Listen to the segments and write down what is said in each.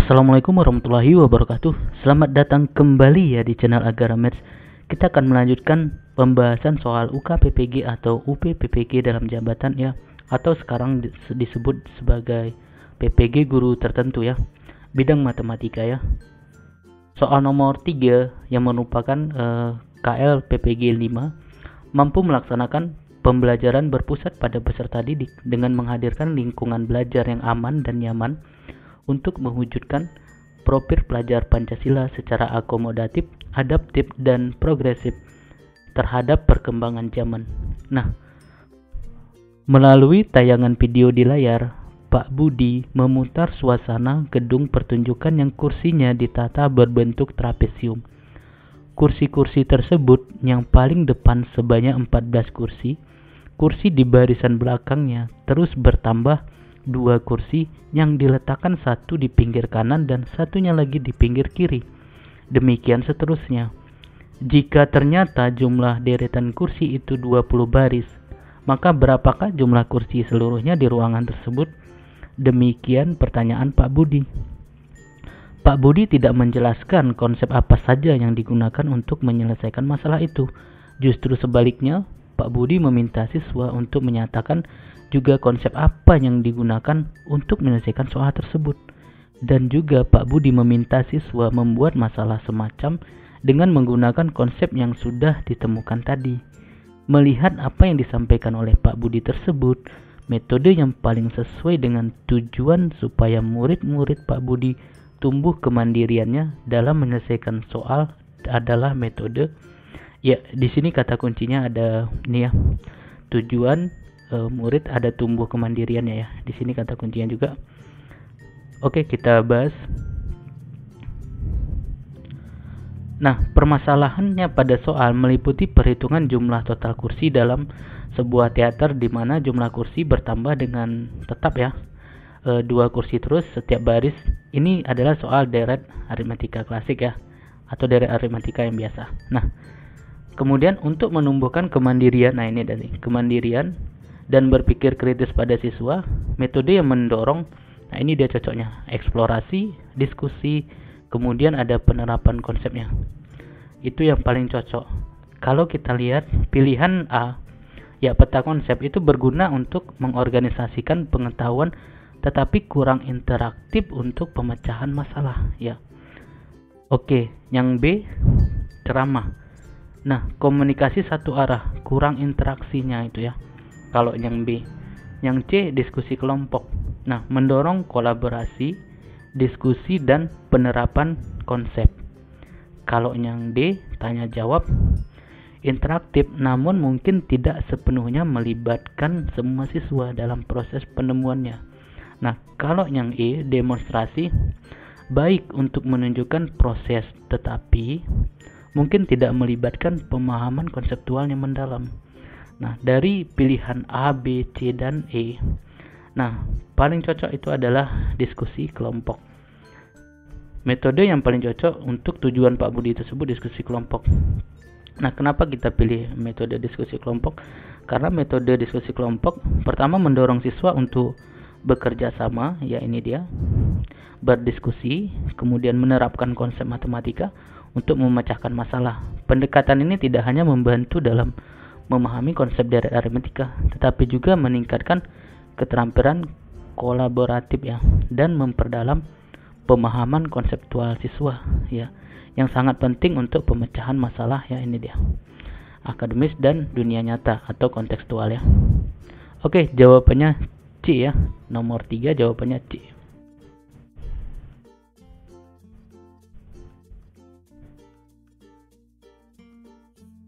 Assalamualaikum warahmatullahi wabarakatuh. Selamat datang kembali ya di channel Agara Maths. Kita akan melanjutkan pembahasan soal UKPPG atau UPPPG dalam jabatan ya, atau sekarang disebut sebagai PPG guru tertentu ya, bidang matematika ya. Soal nomor 3 yang merupakan KL PPG 5 mampu melaksanakan pembelajaran berpusat pada peserta didik dengan menghadirkan lingkungan belajar yang aman dan nyaman untuk mewujudkan profil pelajar Pancasila secara akomodatif, adaptif, dan progresif terhadap perkembangan zaman. Nah, melalui tayangan video di layar, Pak Budi memutar suasana gedung pertunjukan yang kursinya ditata berbentuk trapesium. Kursi-kursi tersebut yang paling depan sebanyak 14 kursi, kursi di barisan belakangnya terus bertambah 2 kursi yang diletakkan satu di pinggir kanan dan satunya lagi di pinggir kiri. Demikian seterusnya. Jika ternyata jumlah deretan kursi itu 20 baris, maka berapakah jumlah kursi seluruhnya di ruangan tersebut? Demikian pertanyaan Pak Budi. Pak Budi tidak menjelaskan konsep apa saja yang digunakan untuk menyelesaikan masalah itu. Justru sebaliknya, Pak Budi meminta siswa untuk menyatakan juga konsep apa yang digunakan untuk menyelesaikan soal tersebut. Dan juga Pak Budi meminta siswa membuat masalah semacam dengan menggunakan konsep yang sudah ditemukan tadi. Melihat apa yang disampaikan oleh Pak Budi tersebut, metode yang paling sesuai dengan tujuan supaya murid-murid Pak Budi tumbuh kemandiriannya dalam menyelesaikan soal adalah metode. Ya, di sini kata kuncinya ada ini ya. Tujuan murid ada tumbuh kemandiriannya ya. Di sini kata kuncinya juga. Oke, kita bahas. Nah, permasalahannya pada soal meliputi perhitungan jumlah total kursi dalam sebuah teater di mana jumlah kursi bertambah dengan tetap ya. 2 kursi terus setiap baris. Ini adalah soal deret aritmatika klasik ya, atau deret aritmatika yang biasa. Nah, kemudian untuk menumbuhkan kemandirian, nah ini dari kemandirian dan berpikir kritis pada siswa, metode yang mendorong, nah ini dia cocoknya, eksplorasi, diskusi, kemudian ada penerapan konsepnya. Itu yang paling cocok. Kalau kita lihat pilihan A, ya peta konsep itu berguna untuk mengorganisasikan pengetahuan tetapi kurang interaktif untuk pemecahan masalah ya. Oke, yang B, ceramah. Nah, komunikasi satu arah, kurang interaksinya itu ya. Kalau yang B. Yang C, diskusi kelompok. Nah, mendorong kolaborasi, diskusi, dan penerapan konsep. Kalau yang D, tanya jawab, interaktif namun mungkin tidak sepenuhnya melibatkan semua siswa dalam proses penemuannya. Nah, kalau yang E, demonstrasi, baik untuk menunjukkan proses tetapi mungkin tidak melibatkan pemahaman konseptual yang mendalam. Nah, dari pilihan A, B, C, dan E, nah, paling cocok itu adalah diskusi kelompok. Metode yang paling cocok untuk tujuan Pak Budi tersebut diskusi kelompok. Nah, kenapa kita pilih metode diskusi kelompok? Karena metode diskusi kelompok pertama mendorong siswa untuk bekerja sama, ya ini dia, berdiskusi, kemudian menerapkan konsep matematika untuk memecahkan masalah. Pendekatan ini tidak hanya membantu dalam memahami konsep deret aritmatika, tetapi juga meningkatkan keterampilan kolaboratif ya, dan memperdalam pemahaman konseptual siswa ya, yang sangat penting untuk pemecahan masalah ya, ini dia, akademis dan dunia nyata atau kontekstual ya. Oke, jawabannya C ya, nomor 3 jawabannya C.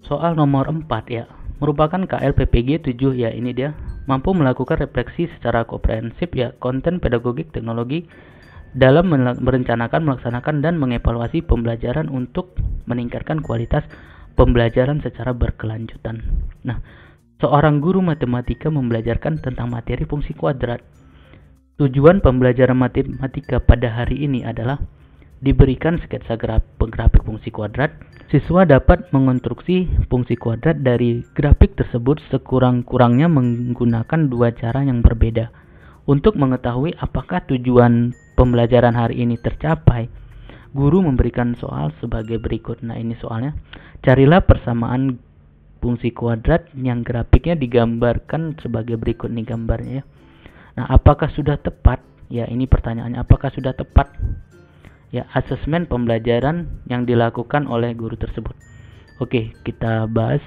Soal nomor 4 ya, merupakan KL PPG 7 ya, ini dia, mampu melakukan refleksi secara komprehensif ya konten pedagogik teknologi dalam merencanakan, melaksanakan, dan mengevaluasi pembelajaran untuk meningkatkan kualitas pembelajaran secara berkelanjutan. Nah, seorang guru matematika membelajarkan tentang materi fungsi kuadrat. Tujuan pembelajaran matematika pada hari ini adalah diberikan sketsa grafik fungsi kuadrat. Siswa dapat mengonstruksi fungsi kuadrat dari grafik tersebut sekurang-kurangnya menggunakan 2 cara yang berbeda. Untuk mengetahui apakah tujuan pembelajaran hari ini tercapai, guru memberikan soal sebagai berikut. Nah, ini soalnya. Carilah persamaan fungsi kuadrat yang grafiknya digambarkan sebagai berikut nih gambarnya ya. Nah, apakah sudah tepat? Ya, ini pertanyaannya, apakah sudah tepat? Ya, asesmen pembelajaran yang dilakukan oleh guru tersebut. Oke, kita bahas.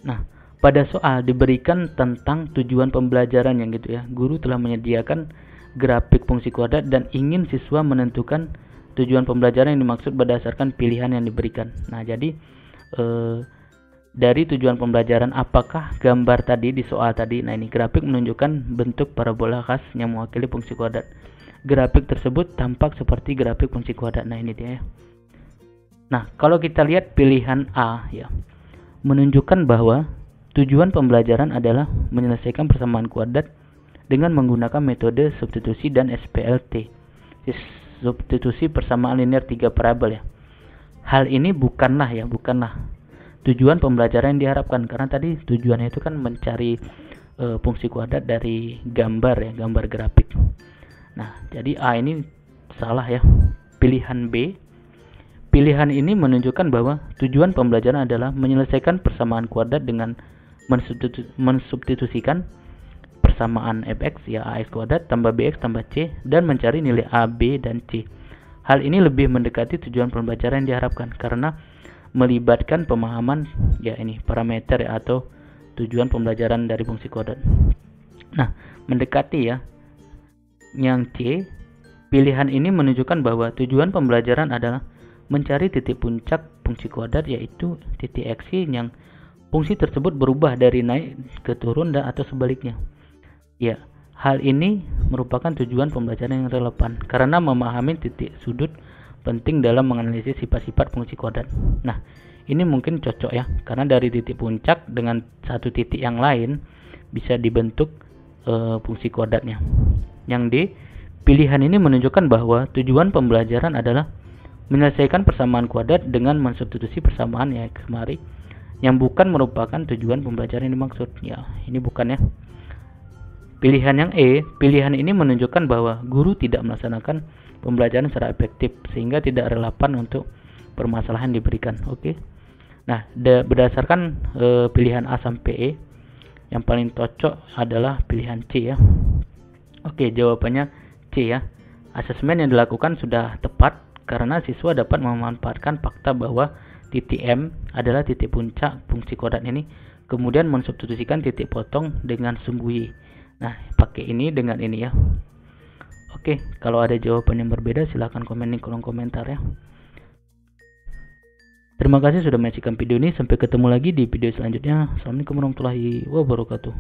Nah, pada soal diberikan tentang tujuan pembelajaran yang gitu ya. Guru telah menyediakan grafik fungsi kuadrat dan ingin siswa menentukan tujuan pembelajaran yang dimaksud berdasarkan pilihan yang diberikan. Nah, jadi dari tujuan pembelajaran, apakah gambar tadi di soal tadi, nah ini grafik menunjukkan bentuk parabola khas yang mewakili fungsi kuadrat. Grafik tersebut tampak seperti grafik fungsi kuadrat. Nah, ini dia ya. Nah, kalau kita lihat pilihan A ya, menunjukkan bahwa tujuan pembelajaran adalah menyelesaikan persamaan kuadrat dengan menggunakan metode substitusi dan SPLT. Substitusi persamaan linear 3 parabel ya. Hal ini bukanlah tujuan pembelajaran yang diharapkan, karena tadi tujuannya itu kan mencari fungsi kuadrat dari gambar ya, gambar grafik. Nah, jadi A ini salah ya. Pilihan B, pilihan ini menunjukkan bahwa tujuan pembelajaran adalah menyelesaikan persamaan kuadrat dengan mensubstitusikan persamaan fx ya ax kuadrat tambah bx tambah c dan mencari nilai a, b, dan c. Hal ini lebih mendekati tujuan pembelajaran yang diharapkan karena melibatkan pemahaman ya ini parameter ya, atau tujuan pembelajaran dari fungsi kuadrat. Nah, mendekati ya. Yang C, pilihan ini menunjukkan bahwa tujuan pembelajaran adalah mencari titik puncak fungsi kuadrat, yaitu titik x yang fungsi tersebut berubah dari naik ke turun dan atau sebaliknya. Ya, hal ini merupakan tujuan pembelajaran yang relevan karena memahami titik sudut penting dalam menganalisis sifat-sifat fungsi kuadrat. Nah, ini mungkin cocok ya, karena dari titik puncak dengan satu titik yang lain bisa dibentuk fungsi kuadratnya. Yang D, pilihan ini menunjukkan bahwa tujuan pembelajaran adalah menyelesaikan persamaan kuadrat dengan mensubstitusi persamaan ya kemari, yang bukan merupakan tujuan pembelajaran yang dimaksud. Ya, ini bukan ya. Pilihan yang E, pilihan ini menunjukkan bahwa guru tidak melaksanakan pembelajaran secara efektif sehingga tidak relevan untuk permasalahan diberikan. Oke. Nah, berdasarkan pilihan A sampai E, yang paling cocok adalah pilihan C ya. Oke, jawabannya C ya. Asesmen yang dilakukan sudah tepat karena siswa dapat memanfaatkan fakta bahwa titik M adalah titik puncak fungsi kuadrat ini, kemudian mensubstitusikan titik potong dengan sumbu Y. Nah, pakai ini dengan ini ya. Oke, kalau ada jawaban yang berbeda silahkan komen di kolom komentar ya. Terima kasih sudah menyaksikan video ini. Sampai ketemu lagi di video selanjutnya. Assalamualaikum warahmatullahi wabarakatuh.